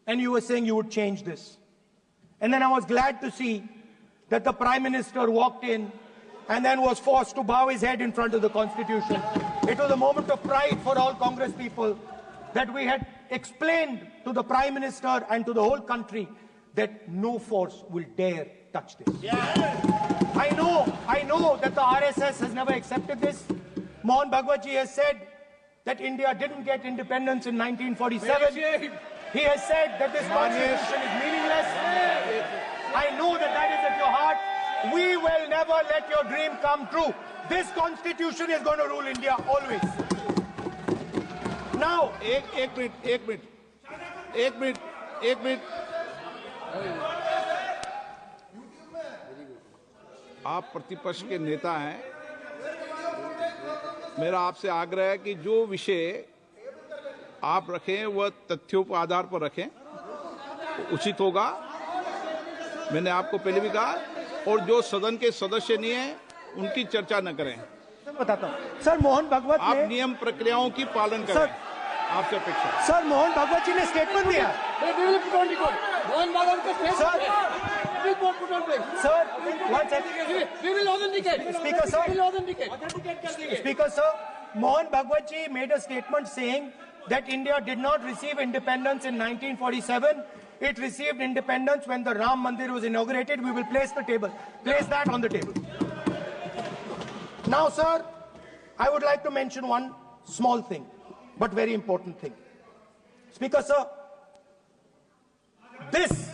and you were saying you would change this. And then I was glad to see that the Prime Minister walked in and then was forced to bow his head in front of the Constitution. It was a moment of pride for all Congress people that we had explained to the Prime Minister and to the whole country that no force will dare touch this. I know that the RSS has never accepted this. Mohan Bhagwatji has said that India didn't get independence in 1947. He has said that this constitution is meaningless. I know that that is at your heart. We will never let your dream come true. This constitution is going to rule India always. Now, एक minute आप प्रतिपक्ष के नेता हैं। मेरा आपसे आग्रह है कि जो विषय आप रखें वह तथ्यों के आधार पर रखें, उचित होगा। मैंने आपको पहले भी कहा, और जो सदन के सदस्य नहीं है उनकी चर्चा न करें। बताता हूं सर, मोहन भागवत आप नियम प्रक्रियाओं की पालन करें, आपसे अपेक्षा। सर, मोहन भागवत जी ने स्टेटमेंट दिया। मोहन भागवत का Speaker sir, Mohan Bhagwat ji made a statement saying that India did not receive independence in 1947. It received independence when the Ram Mandir was inaugurated. We will place that on the table. Now, sir, I would like to mention one small thing, but very important thing. Speaker sir, this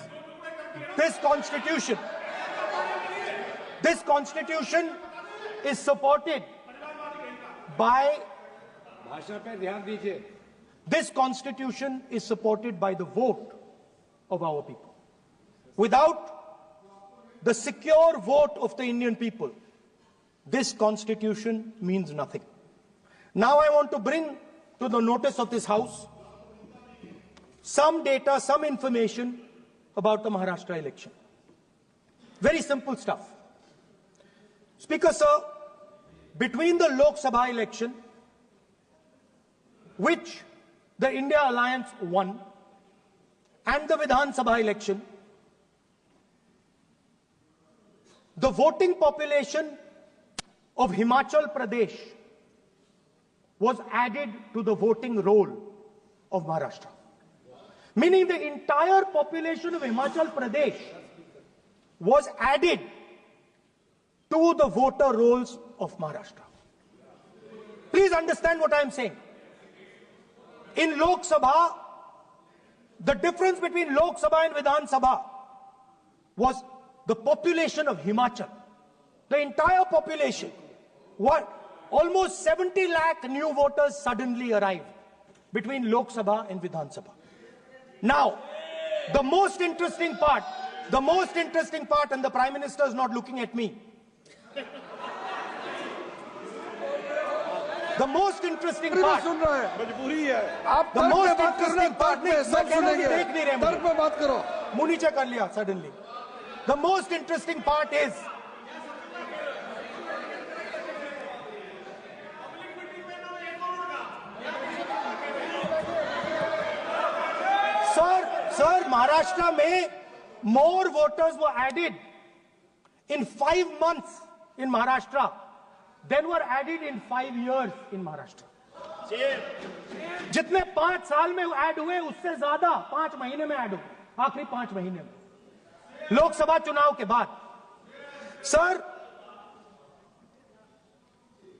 constitution is supported by this constitution is supported by the vote of our people. Without the secure vote of the Indian people, this constitution means nothing. Now I want to bring to the notice of this House some data, some information about the Maharashtra election. Very simple stuff. Speaker sir, between the Lok Sabha election, which the India Alliance won, and the Vidhan Sabha election, the voting population of Himachal Pradesh was added to the voting roll of Maharashtra. Meaning the entire population of Himachal Pradesh was added to the voter rolls of Maharashtra. Please understand what I am saying. In Lok Sabha, the difference between Lok Sabha and Vidhan Sabha was the population of Himachal. The entire population. Almost 70 lakh new voters suddenly arrived between Lok Sabha and Vidhan Sabha. Now, the most interesting part, and the Prime Minister is not looking at me. The most interesting part, suddenly. The most interesting part is, Sir, Maharashtra mein more voters were added in 5 months in Maharashtra than were added in 5 years in Maharashtra. जितने 5 साल में add हुए उससे ज्यादा 5 महीने में add हुए, आखिरी 5 महीने में लोकसभा चुनाव के बाद। सर,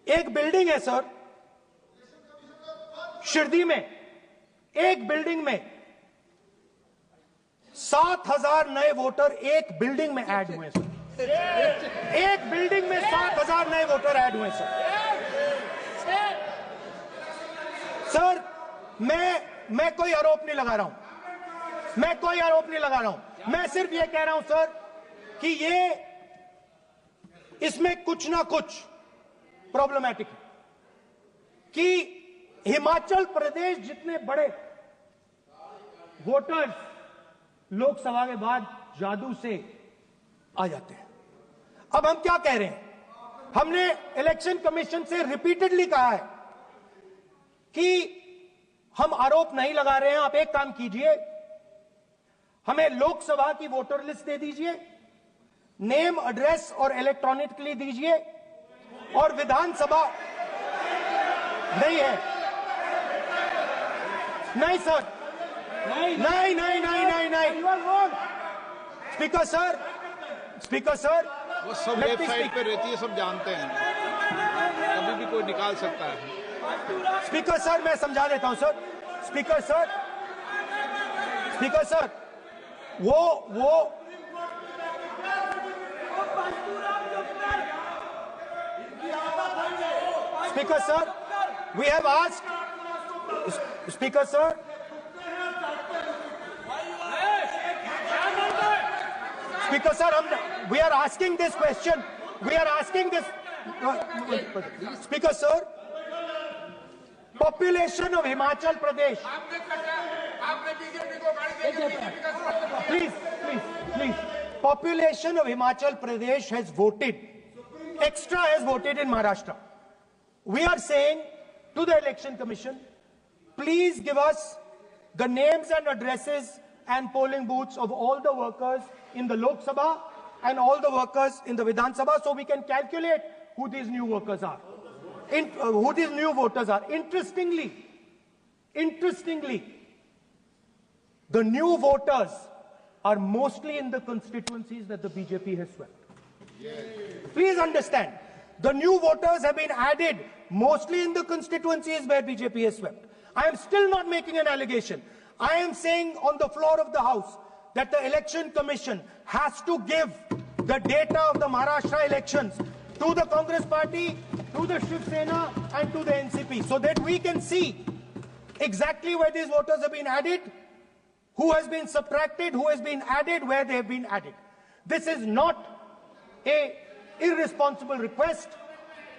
एक बिल्डिंग है सर शिरडी में, एक बिल्डिंग में 7,000 नए वोटर एक बिल्डिंग में ऐड हुए सर। एक बिल्डिंग में 7,000 नए वोटर ऐड हुए सर। सर, मैं कोई आरोप नहीं लगा रहा हूं, मैं सिर्फ ये कह रहा हूं सर कि इसमें कुछ ना कुछ प्रॉब्लमैटिक है कि हिमाचल प्रदेश जितने बड़े वोटर्स लोकसभा के बाद जादू से आ जाते हैं। अब हम क्या कह रहे हैं, हमने इलेक्शन कमीशन से रिपीटेडली कहा है कि हम आरोप नहीं लगा रहे हैं, आप एक काम कीजिए, हमें लोकसभा की वोटर लिस्ट दे दीजिए, नेम, एड्रेस और इलेक्ट्रॉनिकली दीजिए, और विधानसभा नहीं है। नहीं सर, नहीं नहीं नहीं नहीं नहीं नहीं। स्पीकर सर, स्पीकर सर, वो सब वेबसाइट पे रहती है, सब जानते हैं, कभी भी कोई निकाल सकता है। स्पीकर सर, मैं समझा देता हूं sir. Speaker sir, speaker sir, वो speaker sir, we have asked, speaker sir, speaker sir, we are asking this question, we are asking this, Speaker sir, population of Himachal Pradesh, please, population of Himachal Pradesh has voted, extra has voted in Maharashtra. We are saying to the Election Commission, please give us the names and addresses and polling booths of all the workers in the Lok Sabha and all the workers in the Vidhan Sabha, so we can calculate who these new workers are, who these new voters are. Interestingly, the new voters are mostly in the constituencies that the BJP has swept. Please understand, the new voters have been added mostly in the constituencies where BJP has swept. I am still not making an allegation. I am saying on the floor of the House that the Election Commission has to give the data of the Maharashtra elections to the Congress Party, to the Shiv Sena and to the NCP, so that we can see exactly where these voters have been added, who has been subtracted, who has been added, where they have been added. This is not an irresponsible request.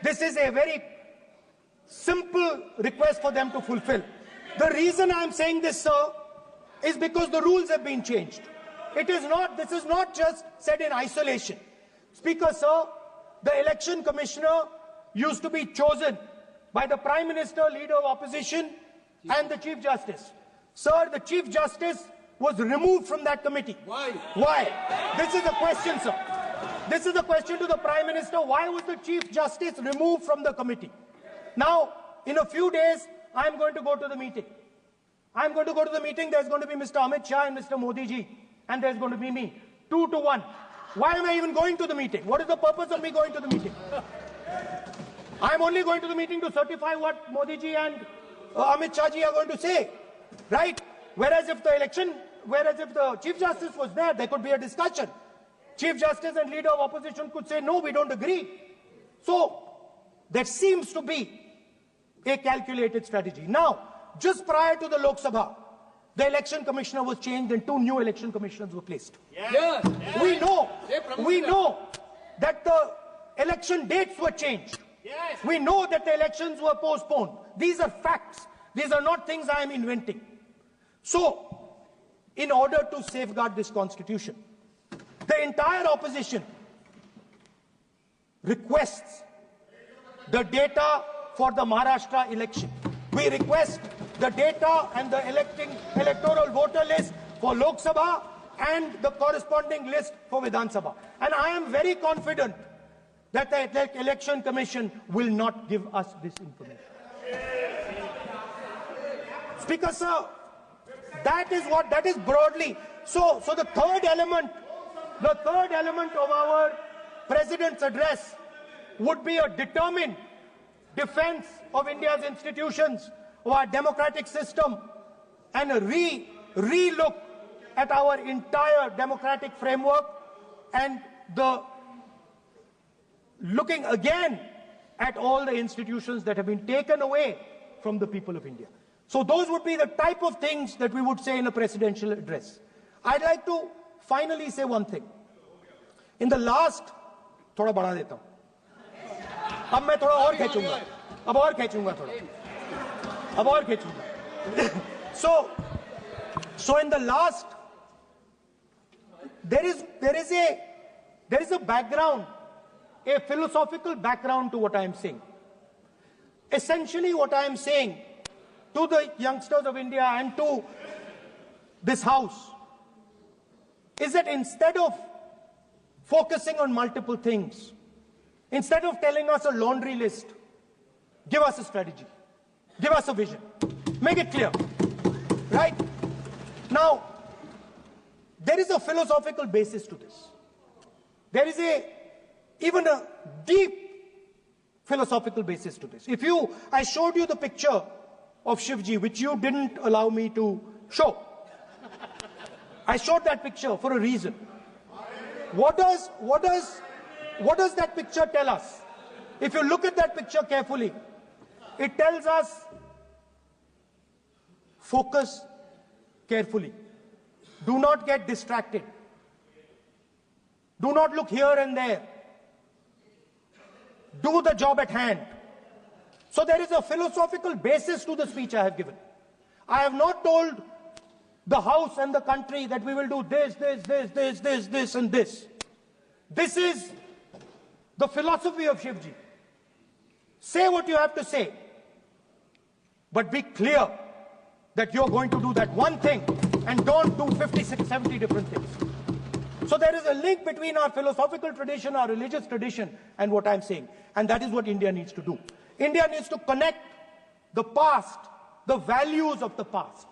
This is a very simple request for them to fulfill. The reason I am saying this, sir, is because the rules have been changed. This is not just said in isolation. Speaker, sir, the election commissioner used to be chosen by the Prime Minister, Leader of Opposition, and the Chief Justice. Sir, the Chief Justice was removed from that committee. Why? Why? This is the question, sir. This is the question to the Prime Minister. Why was the Chief Justice removed from the committee? Now, in a few days, I am going to go to the meeting. I'm going to go to the meeting. There's going to be Mr. Amit Shah and Mr. Modi ji, and there's going to be me. 2-1. Why am I even going to the meeting? What is the purpose of me going to the meeting? I'm only going to the meeting to certify what Modi ji and Amit Shah ji are going to say, right? Whereas if the Chief Justice was there, there could be a discussion. Chief Justice and Leader of Opposition could say, no, we don't agree. So, there seems to be a calculated strategy. Now, just prior to the Lok Sabha, the election commissioner was changed and 2 new election commissioners were placed. Yes. We know that the election dates were changed. Yes. We know that the elections were postponed. These are facts. These are not things I am inventing. So, in order to safeguard this constitution, the entire opposition requests the data for the Maharashtra election. We request the data and the electoral voter list for Lok Sabha and the corresponding list for Vidhan Sabha. And I am very confident that the Election Commission will not give us this information. Speaker, sir, that is broadly. So the third element of our President's address would be a determined defense of India's institutions, of our democratic system, and a re-look at our entire democratic framework, and the looking again at all the institutions that have been taken away from the people of India. So those would be the type of things that we would say in a presidential address. I'd like to finally say one thing. In the last, थोड़ा बढ़ा देता हूं. अब मैं थोड़ा और खींचूंगा. अब और खींचूंगा थोड़ा. अब और खींचूंगा. So in the last, there is a background, a philosophical background to what I am saying. Essentially, what I am saying to the youngsters of India and to this House is that instead of focusing on multiple things, instead of telling us a laundry list, give us a strategy, give us a vision, make it clear, right? Now, there is a philosophical basis to this. There is even a deep philosophical basis to this. I showed you the picture of Shivji, which you didn't allow me to show. I showed that picture for a reason. What does that picture tell us? If you look at that picture carefully, it tells us focus carefully. Do not get distracted. Do not look here and there. Do the job at hand. So there is a philosophical basis to the speech I have given. I have not told the House and the country that we will do this, and this. This is the philosophy of Shivji. Say what you have to say, but be clear that you're going to do that one thing and don't do 56, 70 different things. So there is a link between our philosophical tradition, our religious tradition, and what I'm saying. And that is what India needs to do. India needs to connect the past, the values of the past.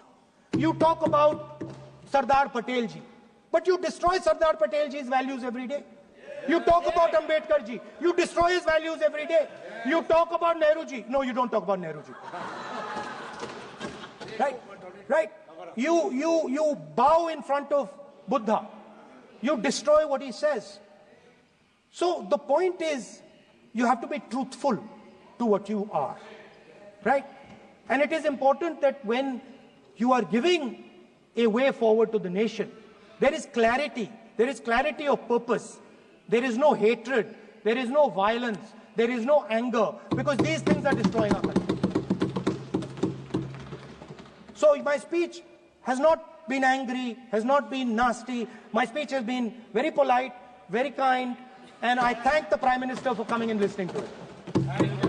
You talk about Sardar Patel ji, but you destroy Sardar Patel ji's values every day. You talk about Ambedkar ji, you destroy his values every day. You talk about Nehru ji. No, you don't talk about Nehru ji. Right? You bow in front of Buddha. You destroy what he says. So the point is, you have to be truthful to what you are, right? And it is important that when you are giving a way forward to the nation, there is clarity of purpose. There is no hatred, there is no violence, there is no anger, because these things are destroying our country. So my speech has not been angry, has not been nasty. My speech has been very polite, very kind, and I thank the Prime Minister for coming and listening to it.